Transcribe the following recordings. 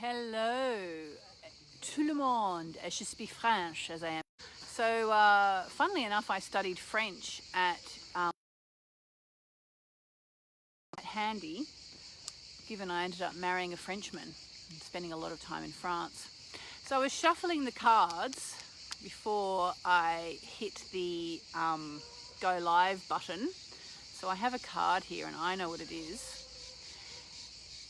Hello, tout le monde, je suis French as I am. So, funnily enough, I studied French at handy, given I ended up marrying a Frenchman and spending a lot of time in France. So I was shuffling the cards before I hit the go live button. So I have a card here and I know what it is.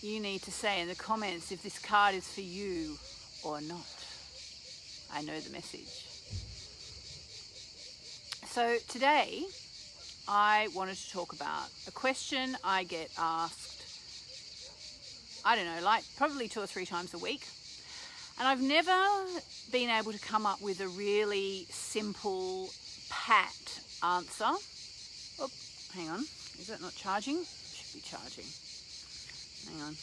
You need to say in the comments if this card is for you or not. I know the message. So today I wanted to talk about a question I get asked, I don't know, like probably 2 or 3 times a week. And I've never been able to come up with a really simple, pat answer. Oh, hang on. Is that not charging? It should be charging. Hang on.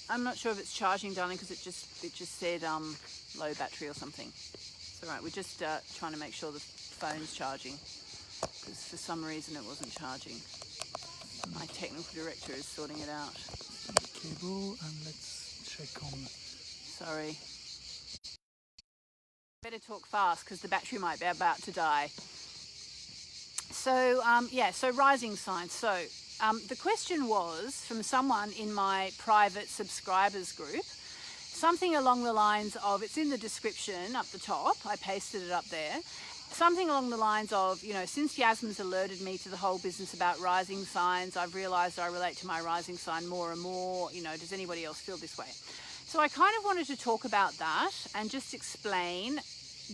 I'm not sure if it's charging, darling, because it just said low battery or something. It's all right. We're just trying to make sure the phone's charging, because for some reason it wasn't charging. My technical director is sorting it out. Cable, and let's check on. Sorry. Better talk fast because the battery might be about to die. So so rising signs. So the question was from someone in my private subscribers group, something along the lines of, it's in the description up the top, I pasted it up there, something along the lines of, you know, since Yasmin's alerted me to the whole business about rising signs, I've realised I relate to my rising sign more and more, you know, does anybody else feel this way? So I kind of wanted to talk about that and just explain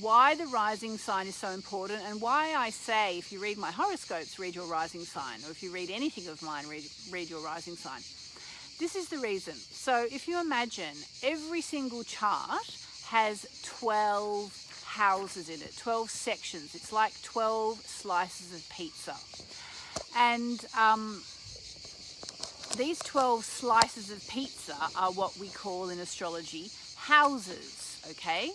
why the rising sign is so important and why I say if you read my horoscopes, read your rising sign, or if you read anything of mine, read your rising sign. This is the reason. So if you imagine every single chart has 12 houses in it, 12 sections. It's like 12 slices of pizza. And these 12 slices of pizza are what we call in astrology houses, okay?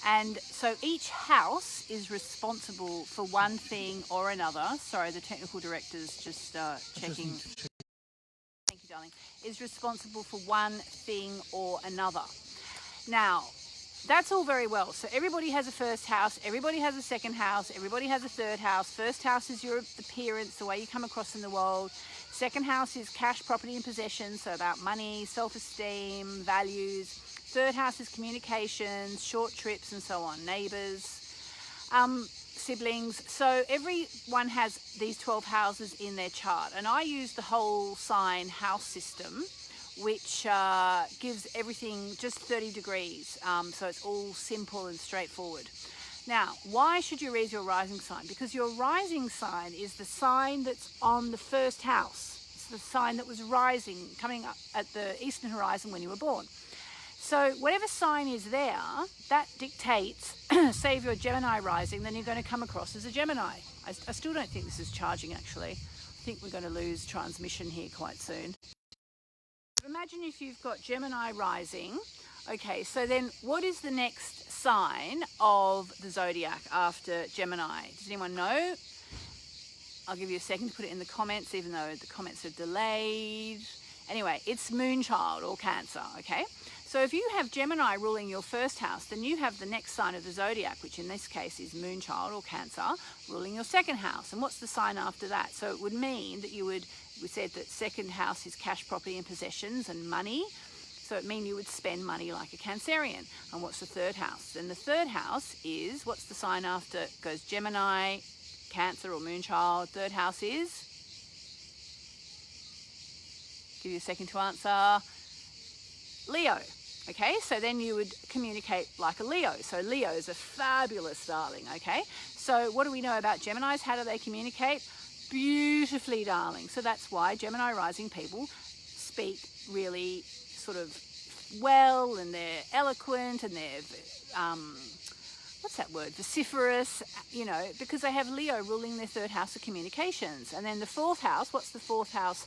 And so each house is responsible for one thing or another. Sorry, the technical director's just checking. Thank you, darling. Is responsible for one thing or another. Now, that's all very well. So everybody has a first house, everybody has a second house, everybody has a third house. First house is your appearance, the way you come across in the world. Second house is cash, property and possessions, so about money, self-esteem, values. Third house is communications, short trips and so on, neighbours, siblings. So everyone has these 12 houses in their chart. And I use the whole sign house system, which gives everything just 30 degrees. So it's all simple and straightforward. Now, why should you read your rising sign? Because your rising sign is the sign that's on the first house. It's the sign that was rising, coming up at the eastern horizon when you were born. So whatever sign is there, that dictates, say if you're Gemini rising, then you're going to come across as a Gemini. I still don't think this is charging, actually. I think we're going to lose transmission here quite soon. Imagine if you've got Gemini rising. Okay, so then what is the next sign of the zodiac after Gemini? Does anyone know? I'll give you a second to put it in the comments, even though the comments are delayed. Anyway, it's Moonchild or Cancer, okay? So if you have Gemini ruling your first house, then you have the next sign of the zodiac, which in this case is Moonchild or Cancer, ruling your second house. And what's the sign after that? So it would mean that we said that second house is cash, property and possessions and money. So it means you would spend money like a Cancerian. And what's the third house? Then the third house is, what's the sign after it goes Gemini, Cancer or Moonchild? Third house is? Give you a second to answer. Leo. Okay, so then you would communicate like a Leo. So Leos are fabulous, darling, okay? So what do we know about Geminis? How do they communicate? Beautifully, darling. So that's why Gemini rising people speak really sort of well, and they're eloquent, and they're, what's that word? Vociferous, you know, because they have Leo ruling their third house of communications. And then the fourth house, what's the fourth house?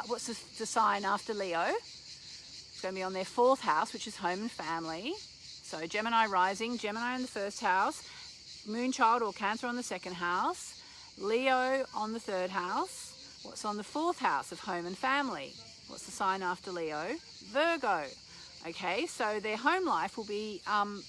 What's the sign after Leo? It's going to be on their fourth house, which is home and family. So Gemini rising, Gemini in the first house, Moonchild or Cancer on the second house, Leo on the third house. What's on the fourth house of home and family? What's the sign after Leo? Virgo. Okay, so their home life will be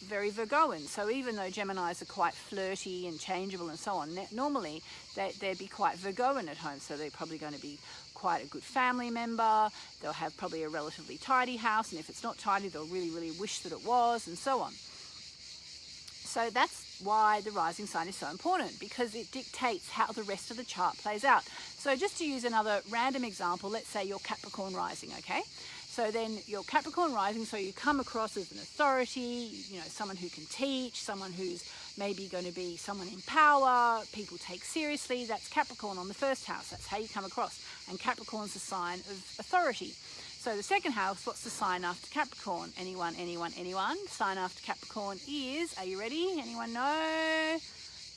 very Virgoan. So even though Geminis are quite flirty and changeable and so on, normally they'd be quite Virgoan at home. So they're probably going to be quite a good family member. They'll have probably a relatively tidy house, and if it's not tidy, they'll really, really wish that it was, and so on. So that's why the rising sign is so important, because it dictates how the rest of the chart plays out. So just to use another random example, let's say you're Capricorn rising, okay? So then you're Capricorn rising, so you come across as an authority, you know, someone who can teach, someone who's maybe going to be someone in power, people take seriously. That's Capricorn on the first house. That's how you come across. And Capricorn's a sign of authority. So the second house, what's the sign after Capricorn? Anyone, anyone, anyone? Sign after Capricorn is, are you ready? Anyone know?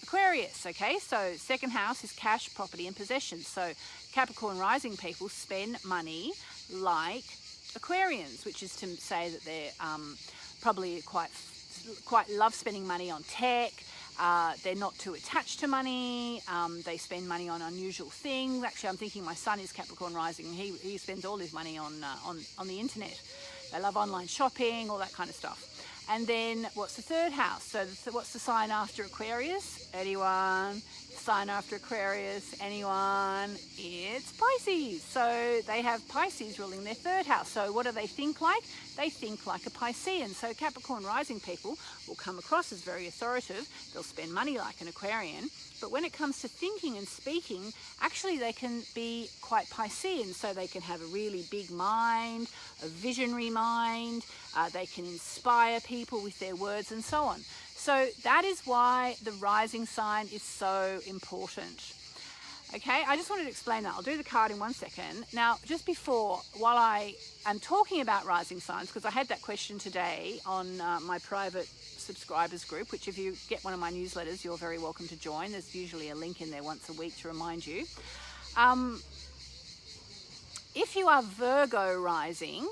Aquarius, okay? So second house is cash, property and possessions. So Capricorn rising people spend money like Aquarians, which is to say that they're probably quite love spending money on tech. They're not too attached to money. They spend money on unusual things. Actually, I'm thinking my son is Capricorn rising. He spends all his money on the internet. They love online shopping, all that kind of stuff. And then what's the third house? So what's the sign after Aquarius? Anyone? Sign after Aquarius? Anyone? It's Pisces. So they have Pisces ruling their third house. So what do they think like? They think like a Piscean. So Capricorn rising people will come across as very authoritative. They'll spend money like an Aquarian. But when it comes to thinking and speaking, actually they can be quite Piscean. So they can have a really big mind, a visionary mind. They can inspire people with their words and so on. So that is why the rising sign is so important. Okay, I just wanted to explain that. I'll do the card in 1 second. Now, just before, while I am talking about rising signs, because I had that question today on my private subscribers group, which if you get one of my newsletters, you're very welcome to join. There's usually a link in there once a week to remind you. If you are Virgo rising,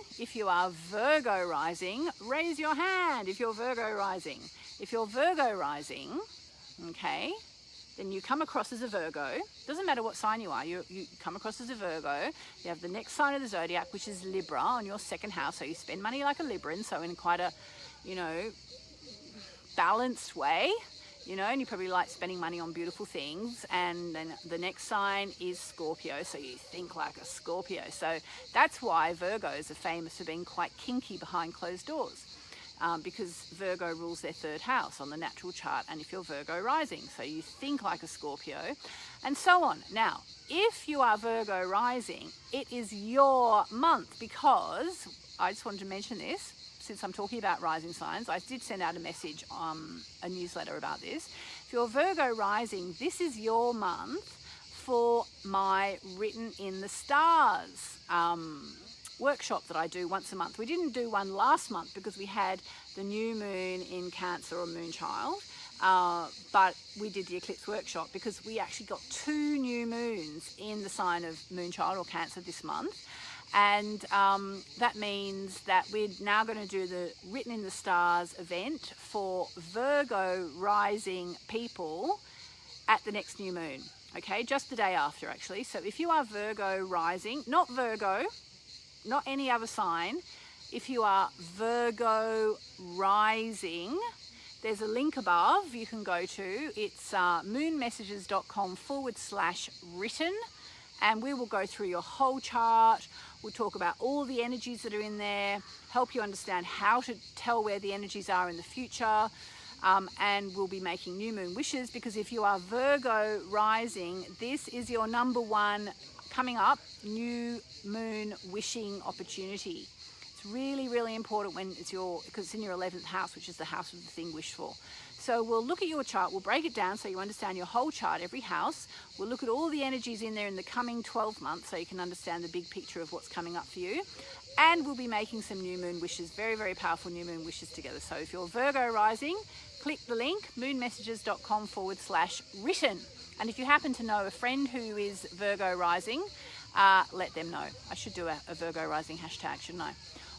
raise your hand if you're Virgo rising. If you're Virgo rising, okay, then you come across as a Virgo. Doesn't matter what sign you are, you come across as a Virgo. You have the next sign of the zodiac, which is Libra, on your second house. So you spend money like a Libran, so in quite a, you know, balanced way. You know, and you probably like spending money on beautiful things. And then the next sign is Scorpio, so you think like a Scorpio. So that's why Virgos are famous for being quite kinky behind closed doors, because Virgo rules their third house on the natural chart. And if you're Virgo rising, so you think like a Scorpio, and so on. Now, if you are Virgo rising, it is your month, because I just wanted to mention this. Since I'm talking about rising signs, I did send out a message, a newsletter about this. If you're Virgo rising, this is your month for my Written in the Stars workshop that I do once a month. We didn't do one last month because we had the new moon in Cancer or Moonchild, but we did the eclipse workshop because we actually got 2 new moons in the sign of Moonchild or Cancer this month. And that means that we're now going to do the Written in the Stars event for Virgo rising people at the next new moon. Okay, just the day after actually. So if you are Virgo rising, not Virgo, not any other sign, if you are Virgo rising, there's a link above you can go to. It's moonmessages.com/written. And we will go through your whole chart. We'll talk about all the energies that are in there, help you understand how to tell where the energies are in the future. And we'll be making new moon wishes, because if you are Virgo rising, this is your #1 coming up new moon wishing opportunity. It's really, really important when it's because it's in your 11th house, which is the house of the thing wished for. So we'll look at your chart, we'll break it down so you understand your whole chart, every house. We'll look at all the energies in there in the coming 12 months so you can understand the big picture of what's coming up for you. And we'll be making some new moon wishes, very, very powerful new moon wishes together. So if you're Virgo rising, click the link, moonmessages.com/written. And if you happen to know a friend who is Virgo rising, let them know. I should do a Virgo rising hashtag, shouldn't I?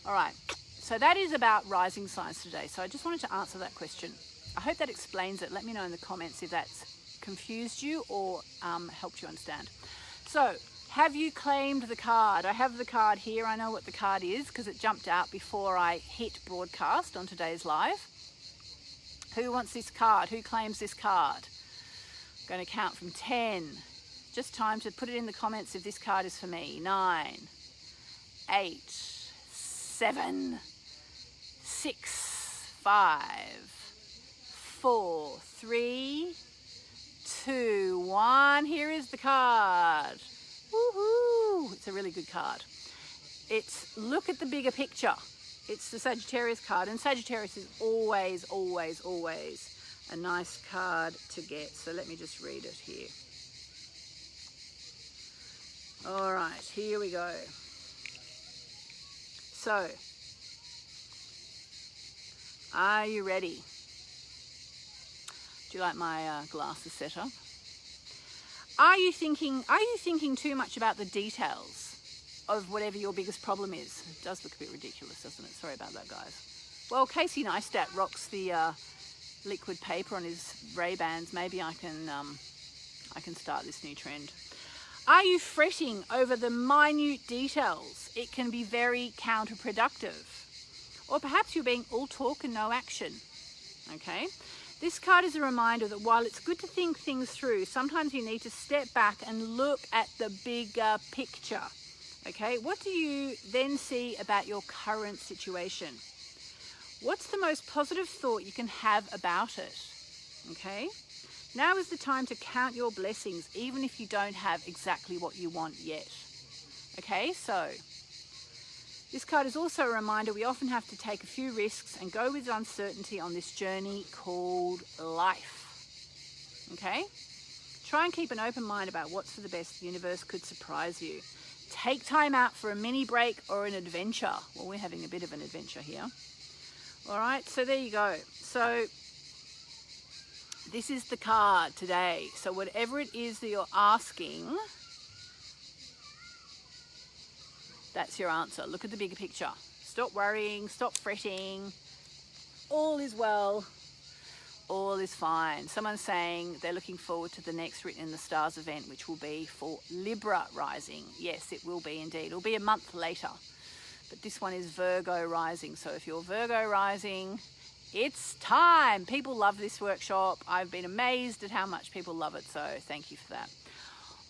All right, so that is about rising signs today. So I just wanted to answer that question. I hope that explains it. Let me know in the comments if that's confused you or helped you understand. So Have you claimed the card? I have the card here. I know what the card is because it jumped out before I hit broadcast on today's live. Who wants this card? Who claims this card? I'm going to count from 10. Just time to put it in the comments if this card is for me. 9, 8, 7, 6, 5, 4, 3, 2, 1. Here is the card. Woohoo! It's a really good card. It's look at the bigger picture. It's the Sagittarius card, and Sagittarius is always, always, always a nice card to get. So let me just read it here. All right, here we go. So, are you ready? Do you like my glasses setup? Are you thinking too much about the details of whatever your biggest problem is? It does look a bit ridiculous, doesn't it? Sorry about that, guys. Well, Casey Neistat rocks the liquid paper on his Ray-Bans. Maybe I can start this new trend. Are you fretting over the minute details? It can be very counterproductive. Or perhaps you're being all talk and no action. Okay? This card is a reminder that while it's good to think things through, sometimes you need to step back and look at the bigger picture. Okay? What do you then see about your current situation? What's the most positive thought you can have about it? Okay? Now is the time to count your blessings, even if you don't have exactly what you want yet. Okay, so this card is also a reminder we often have to take a few risks and go with uncertainty on this journey called life. Okay? Try and keep an open mind about what's for the best. The universe could surprise you. Take time out for a mini break or an adventure. Well, we're having a bit of an adventure here. All right, so there you go. So this is the card today. So whatever it is that you're asking, that's your answer. Look at the bigger picture. Stop worrying, stop fretting. All is well. All is fine. Someone's saying they're looking forward to the next Written in the Stars event, which will be for Libra rising. Yes, it will be indeed. It'll be a month later. But this one is Virgo rising. So if you're Virgo rising, it's time. People love this workshop. I've been amazed at how much people love it. So thank you for that.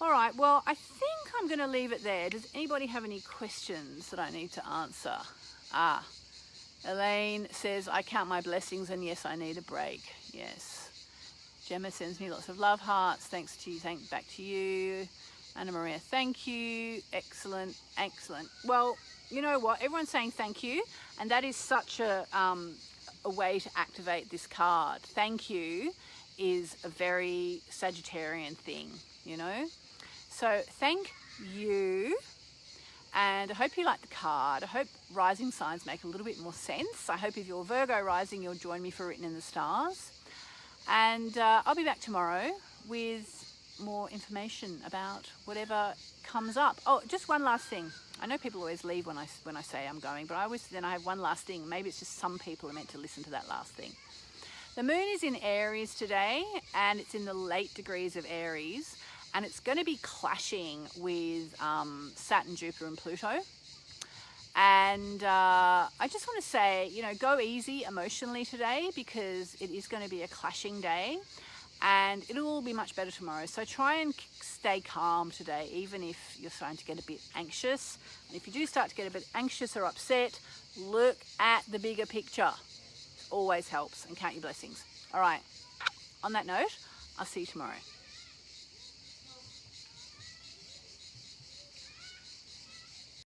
All right, well, I think I'm going to leave it there. Does anybody have any questions that I need to answer? Elaine says, I count my blessings, and yes, I need a break. Yes. Gemma sends me lots of love hearts. Thanks to you. Back to you. Anna Maria, thank you. Excellent, excellent. Well, you know what? Everyone's saying thank you, and that is such a way to activate this card. Thank you is a very Sagittarian thing, you know? So thank you, and I hope you like the card. I hope rising signs make a little bit more sense. I hope if you're Virgo rising, you'll join me for Written in the Stars. And I'll be back tomorrow with more information about whatever comes up. Oh, just one last thing. I know people always leave when I say I'm going, but I have one last thing. Maybe it's just some people are meant to listen to that last thing. The moon is in Aries today, and it's in the late degrees of Aries, and it's going to be clashing with Saturn, Jupiter, and Pluto. And I just want to say, you know, go easy emotionally today, because it is going to be a clashing day, and it'll all be much better tomorrow. So try and stay calm today, even if you're starting to get a bit anxious. And if you do start to get a bit anxious or upset, look at the bigger picture. It always helps, and count your blessings. All right, on that note, I'll see you tomorrow.